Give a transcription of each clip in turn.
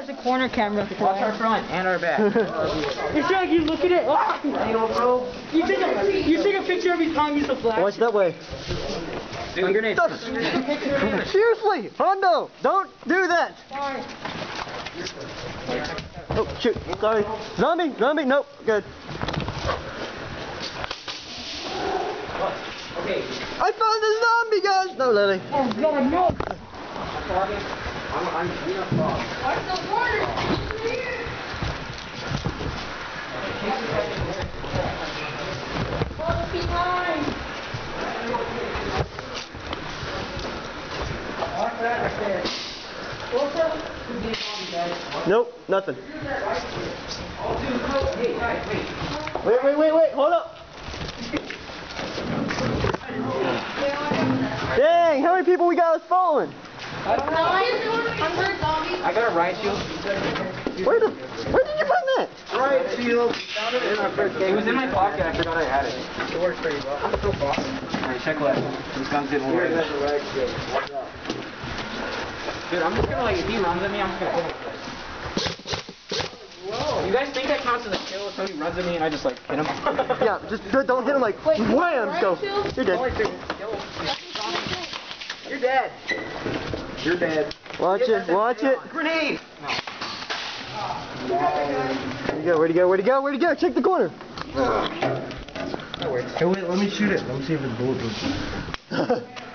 the corner camera. Watch our front and our back. It's like you look at it. You take a picture every time you flash. Watch that way. Dude, grenade. Seriously, Hondo, don't do that. Sorry. Oh shoot, sorry. Zombie, nope, good. Okay. I found the zombie, guys. No, Lily. Oh God, no. I'm What's the water? Fall behind. Nope, nothing. Wait, hold up. Dang, how many people we got us following? I got a riot shield. Where did you find that? Riot shield. Found it in our first game. It was in my pocket. I forgot I had it. It works pretty well. I'm so far. Alright, check left. These guns didn't work. Dude, I'm just gonna like, if he runs at me, I'm just gonna hit him. Whoa. You guys think that counts as a kill if somebody runs at me and I just like hit him? Yeah, just don't hit him like wham, go. You're dead. You're dead. You're dead. Watch it. Grenade! No. Where'd he go? Check the corner. That works. Hey, wait, let me shoot it. Let me see if it's bulletproof.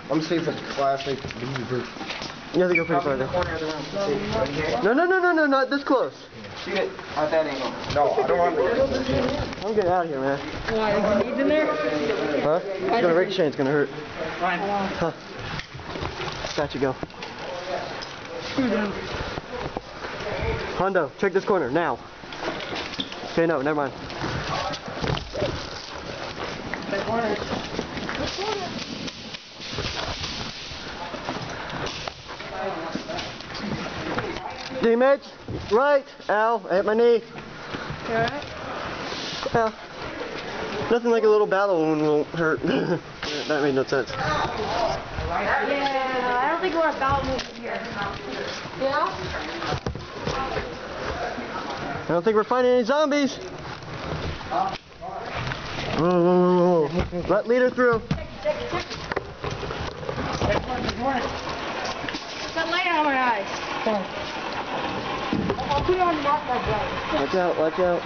Let me see if it's classic bulletproof. You have to go pretty far there. Corner of the room. No, not this close. Shoot it at that angle. No, I don't want to. I'm getting out of here, man. Why? Is the needs in there? Huh? It's gonna ricochet, it's gonna hurt. Fine. Huh. Got you, go. Hondo, check this corner, now. Okay, no, never mind. Damage, right, ow, I hit my knee. Alright. Yeah. Nothing like a little battle wound won't hurt. That made no sense. Yeah, I don't think we're a battle move here. Yeah? I don't think we're finding any zombies. Whoa. Let leader through. Check. Got light on my eyes. I'll put it on the mark like that. Watch out.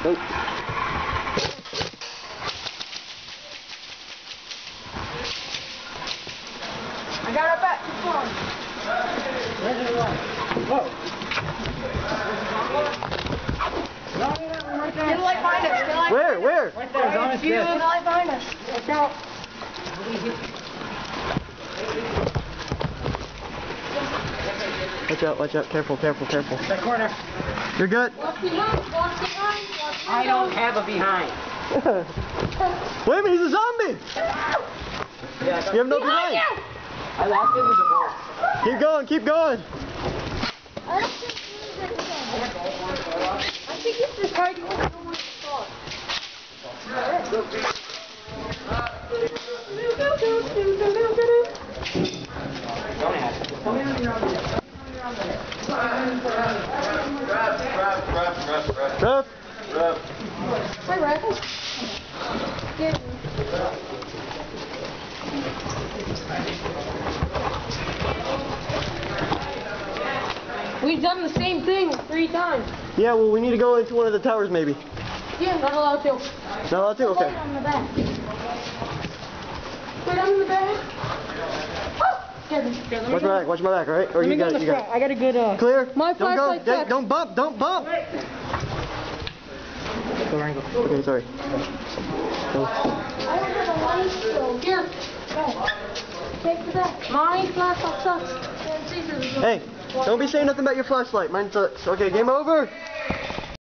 Nope. I got her back. Keep going. Where's the one? Whoa. Get a light behind us. Where? Right there, it's on its Get a desk. light behind us. Watch out. Watch out. Careful. That corner. You're good. Watch behind. I don't have a behind. Wait a minute, he's a zombie. Yeah, You have no behind. I lost it in the divorce. Keep going. I think it's just hard to get so much thought. Don't ask. Ref. Hi, Ref. We've done the same thing 3 times. Yeah, well, we need to go into one of the towers, maybe. Yeah, not allowed to. Not allowed to? Okay. Right on the back. Right on the back. Oh! Scared me. Watch my back, all right? Or Let me you go got in it. the front. I got a good, Clear? My Don't flashlight go. sucks. Don't bump. Okay, sorry. Go. I don't have a light, so here. Go. Take the back. My flashlight sucks. Hey, don't be saying nothing about your flashlight. Mine sucks. Okay, game over.